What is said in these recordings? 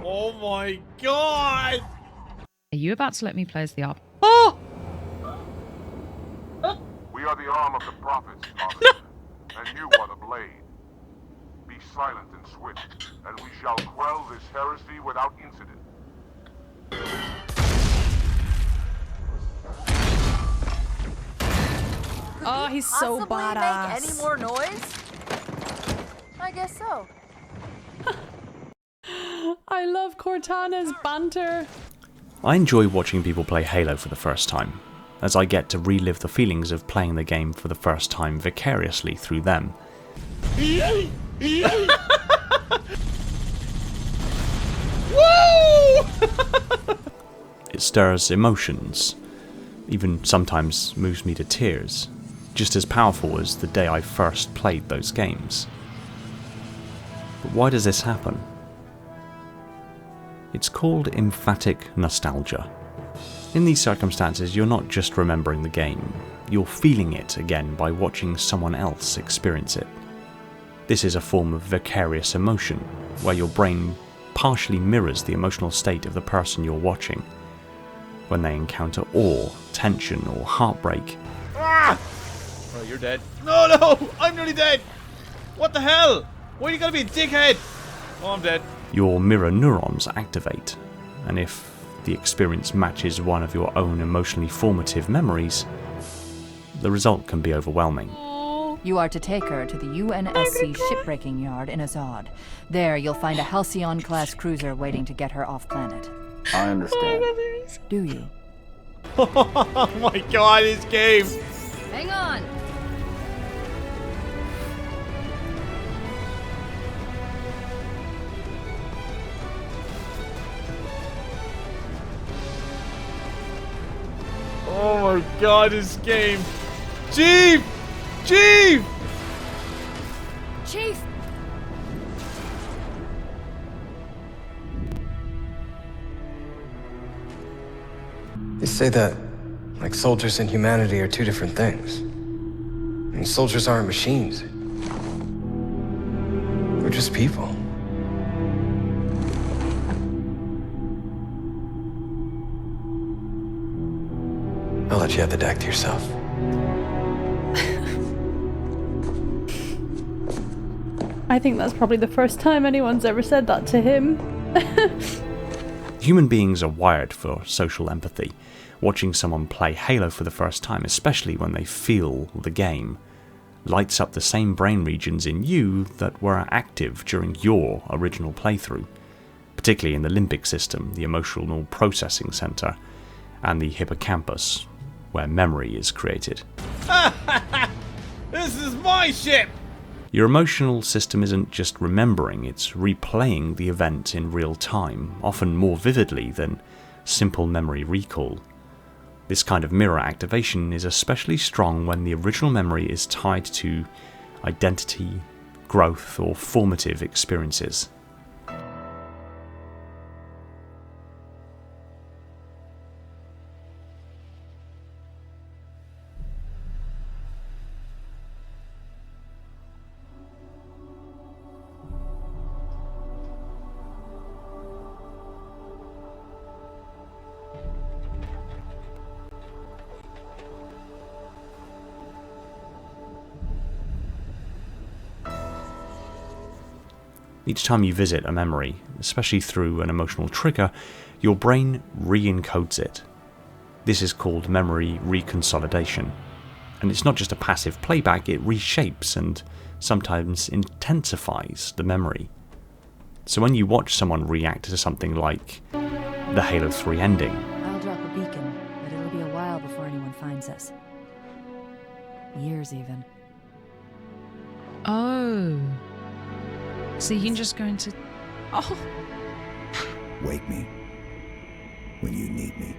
Oh my god! Are you about to let me play as the op? Oh! We are the arm of the prophets, formative, and you are the blade. Be silent and swift, and we shall quell this heresy without incident. Oh, he's so badass. Make any more noise? I guess so. I love Cortana's banter. I enjoy watching people play Halo for the first time, as I get to relive the feelings of playing the game for the first time vicariously through them. Woo! It stirs emotions, even sometimes moves me to tears, just as powerful as the day I first played those games. But why does this happen? It's called emphatic nostalgia. In these circumstances, you're not just remembering the game, you're feeling it again by watching someone else experience it. This is a form of vicarious emotion, where your brain partially mirrors the emotional state of the person you're watching. When they encounter awe, tension, or heartbreak. Ah! Oh, you're dead. No, no! I'm nearly dead! What the hell? Why are you gonna be a dickhead? Oh, I'm dead. Your mirror neurons activate, and if the experience matches one of your own emotionally formative memories, the result can be overwhelming. You are to take her to the UNSC shipbreaking yard in Azad. There, you'll find a Halcyon-class cruiser waiting to get her off-planet. I understand. Do you? Oh my god, this game! Hang on! Oh my god, this game! Chief! Chief! Chief! They say that, like, soldiers and humanity are two different things. I mean, soldiers aren't machines. We're just people. I'll let you have the deck to yourself. I think that's probably the first time anyone's ever said that to him. Human beings are wired for social empathy. Watching someone play Halo for the first time, especially when they feel the game, lights up the same brain regions in you that were active during your original playthrough, particularly in the limbic system, the emotional processing center, and the hippocampus, where memory is created. This is my ship! Your emotional system isn't just remembering, it's replaying the event in real time, often more vividly than simple memory recall. This kind of mirror activation is especially strong when the original memory is tied to identity, growth, or formative experiences. Each time you visit a memory, especially through an emotional trigger, your brain re-encodes it. This is called memory reconsolidation. And it's not just a passive playback, it reshapes and sometimes intensifies the memory. So when you watch someone react to something like the Halo 3 ending, I'll drop a beacon, but it'll be a while before anyone finds us. Years, even. Oh. So you can just go into... Oh. Wake me when you need me.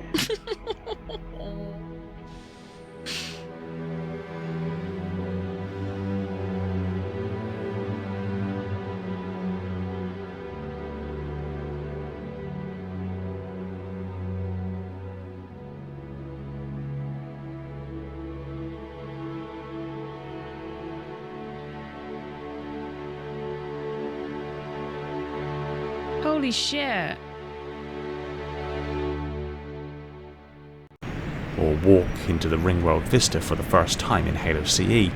Holy Holy shit. Or walk into the Ringworld Vista for the first time in Halo CE.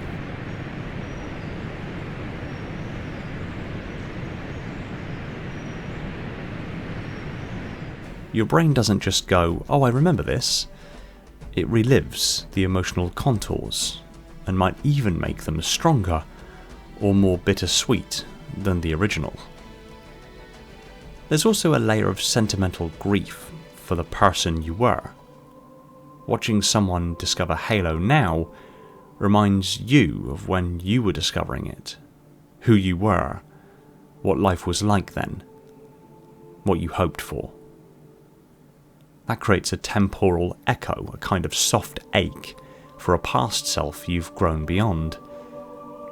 Your brain doesn't just go, oh, I remember this. It relives the emotional contours, and might even make them stronger or more bittersweet than the original. There's also a layer of sentimental grief for the person you were. Watching someone discover Halo now reminds you of when you were discovering it, who you were, what life was like then, what you hoped for. That creates a temporal echo, a kind of soft ache for a past self you've grown beyond,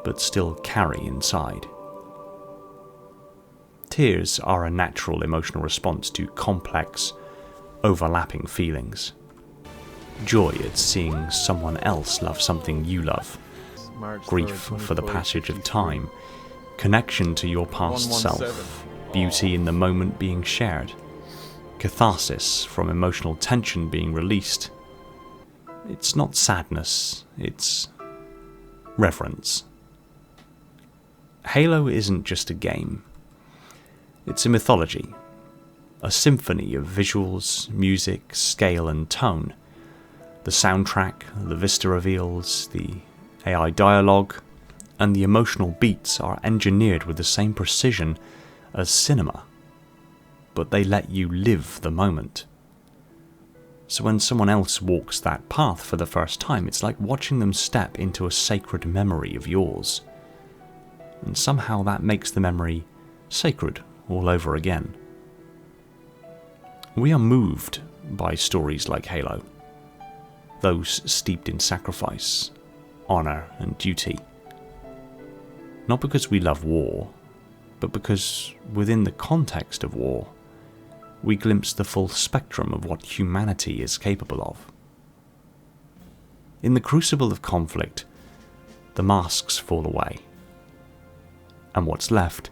but still carry inside. Tears are a natural emotional response to complex, overlapping feelings. Joy at seeing someone else love something you love. Grief for the passage of time. Connection to your past self. Beauty in the moment being shared. Catharsis from emotional tension being released. It's not sadness, it's reverence. Halo isn't just a game. It's a mythology. A symphony of visuals, music, scale and tone. The soundtrack, the vista reveals, the AI dialogue, and the emotional beats are engineered with the same precision as cinema. But they let you live the moment. So when someone else walks that path for the first time, it's like watching them step into a sacred memory of yours. And somehow that makes the memory sacred all over again. We are moved by stories like Halo, those steeped in sacrifice, honour and duty. Not because we love war, but because within the context of war, we glimpse the full spectrum of what humanity is capable of. In the crucible of conflict, the masks fall away, and what's left,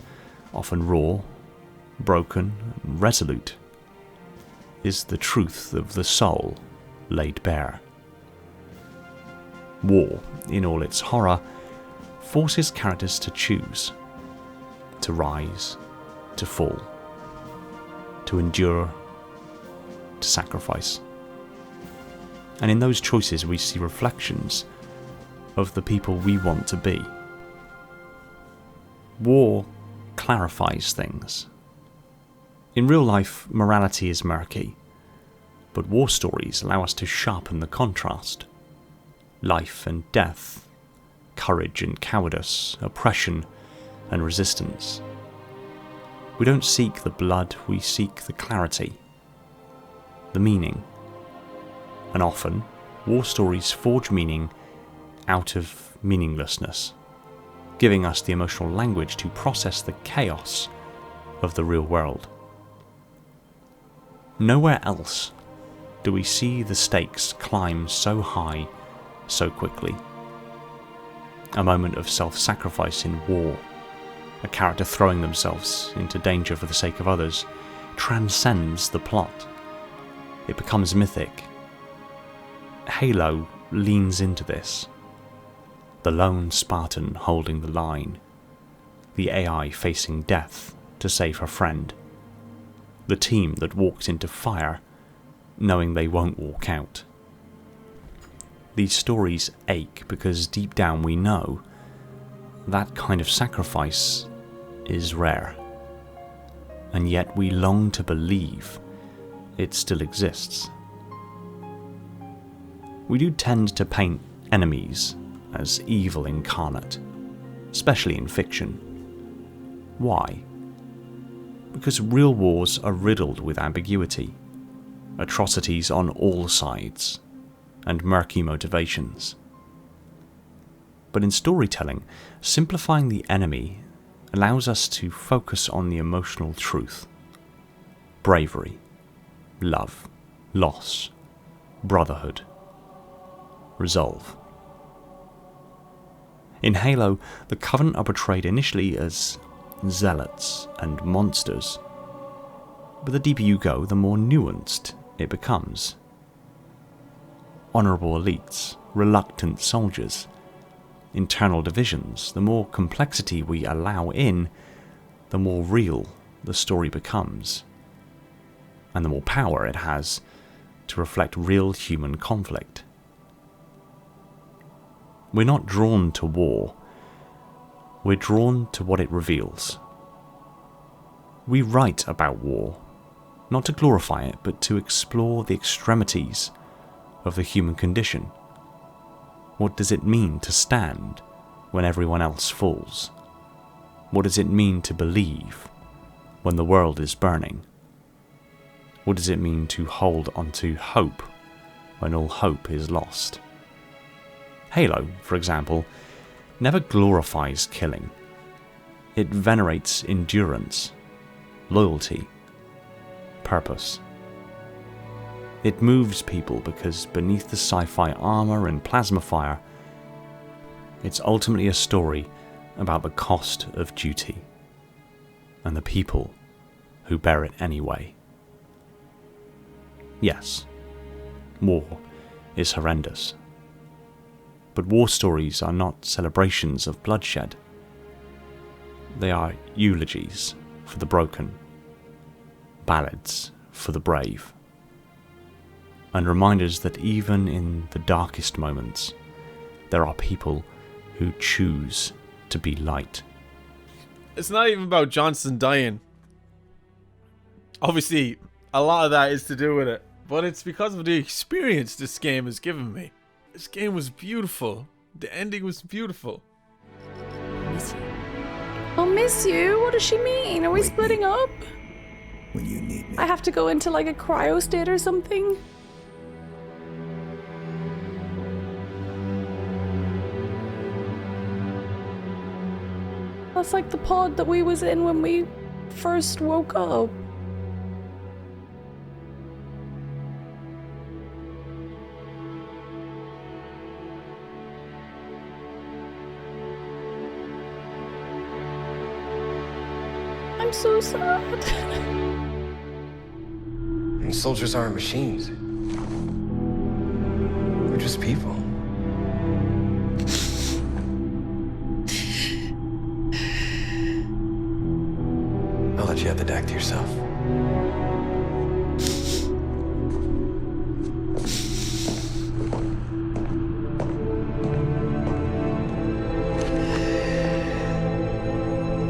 often raw, broken, and resolute, is the truth of the soul laid bare. War, in all its horror, forces characters to choose, to rise, to fall, to endure, to sacrifice. And in those choices we see reflections of the people we want to be. War clarifies things. In real life, morality is murky, but war stories allow us to sharpen the contrast. Life and death, courage and cowardice, oppression and resistance. We don't seek the blood, we seek the clarity, the meaning. And often, war stories forge meaning out of meaninglessness, giving us the emotional language to process the chaos of the real world. Nowhere else do we see the stakes climb so high so quickly. A moment of self-sacrifice in war, a character throwing themselves into danger for the sake of others, transcends the plot. It becomes mythic. Halo leans into this. The lone Spartan holding the line, the AI facing death to save her friend, the team that walks into fire knowing they won't walk out. These stories ache because deep down we know that kind of sacrifice is rare, and yet we long to believe it still exists. We do tend to paint enemies as evil incarnate, especially in fiction. Why? Because real wars are riddled with ambiguity, atrocities on all sides, and murky motivations. But in storytelling, simplifying the enemy allows us to focus on the emotional truth. Bravery, love, loss, brotherhood, resolve. In Halo, the Covenant are portrayed initially as zealots and monsters, But the deeper you go, the more nuanced it becomes. Honourable elites, reluctant soldiers, internal divisions. The more complexity we allow in, the more real the story becomes, and the more power it has to reflect real human conflict. We're not drawn to war, we're drawn to what it reveals. We write about war, not to glorify it, but to explore the extremities of the human condition. What does it mean to stand when everyone else falls? What does it mean to believe when the world is burning? What does it mean to hold onto hope when all hope is lost? Halo, for example, never glorifies killing. It venerates endurance, loyalty, purpose. It moves people because beneath the sci-fi armor and plasma fire, it's ultimately a story about the cost of duty and the people who bear it anyway. Yes, war is horrendous, but war stories are not celebrations of bloodshed. They are eulogies for the broken, ballads for the brave, and reminders that even in the darkest moments, there are people who choose to be light. It's not even about Johnson dying. Obviously, a lot of that is to do with it, but it's because of the experience this game has given me. This game was beautiful. The ending was beautiful. I'll miss you? What does she mean? Are we splitting up? When you need me. I have to go into like a cryo state or something? That's like the pod that we was in when we first woke up. I'm so sad. And soldiers aren't machines. They're just people. I'll let you have the deck to yourself.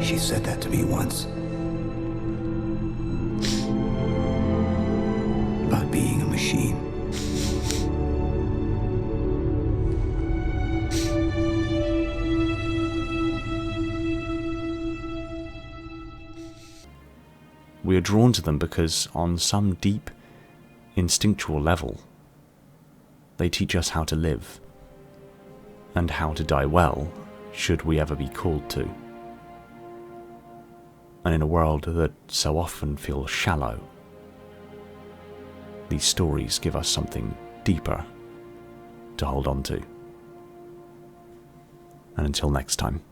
She said that to me once. About being a machine. We are drawn to them because, on some deep, instinctual level, they teach us how to live, and how to die well, should we ever be called to. And in a world that so often feels shallow, these stories give us something deeper to hold on to. And until next time.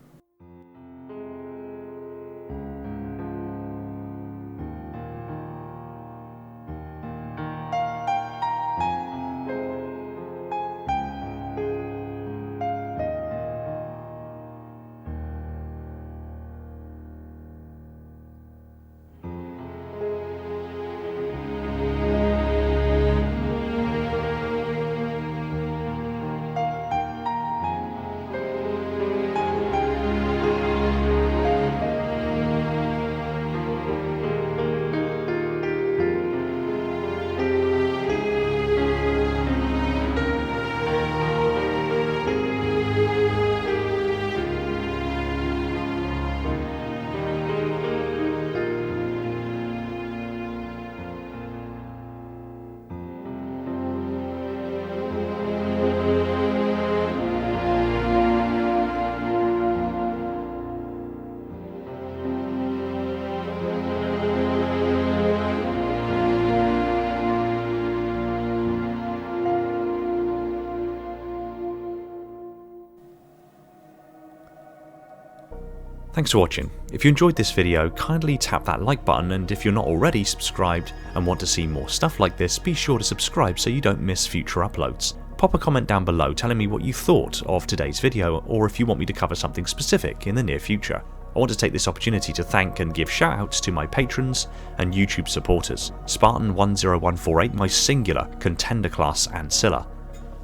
Thanks for watching. If you enjoyed this video, kindly tap that like button, and if you're not already subscribed and want to see more stuff like this, be sure to subscribe so you don't miss future uploads. Pop a comment down below telling me what you thought of today's video, or if you want me to cover something specific in the near future. I want to take this opportunity to thank and give shoutouts to my patrons and YouTube supporters: Spartan10148, my singular contender class Ancilla,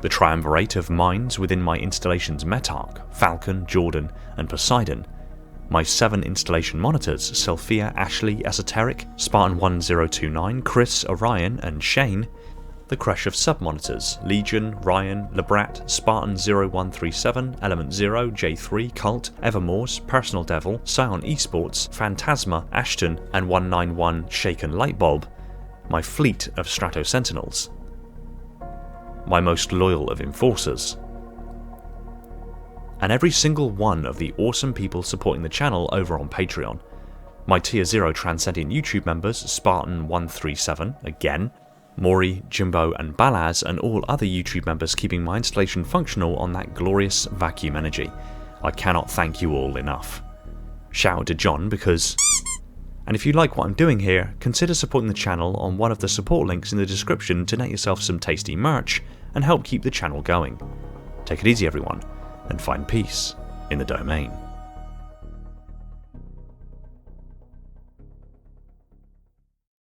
the triumvirate of minds within my installations Metarch, Falcon, Jordan and Poseidon, my 7 installation monitors Sophia, Ashley, Esoteric, Spartan1029, Chris, Orion and Shane, the crush of sub-monitors Legion, Ryan, Lebrat, Spartan0137, Element 0, J3, Cult, Evermore's, Personal Devil, Scion Esports, Phantasma, Ashton and 191 Shaken Lightbulb, my fleet of Strato Sentinels, my most loyal of Enforcers, and every single one of the awesome people supporting the channel over on Patreon. My Tier 0 Transcendent YouTube members Spartan137, again, Maury, Jimbo and Balaz, and all other YouTube members keeping my installation functional on that glorious vacuum energy. I cannot thank you all enough. Shout out to John because... And if you like what I'm doing here, consider supporting the channel on one of the support links in the description to net yourself some tasty merch and help keep the channel going. Take it easy everyone, and find peace in the domain.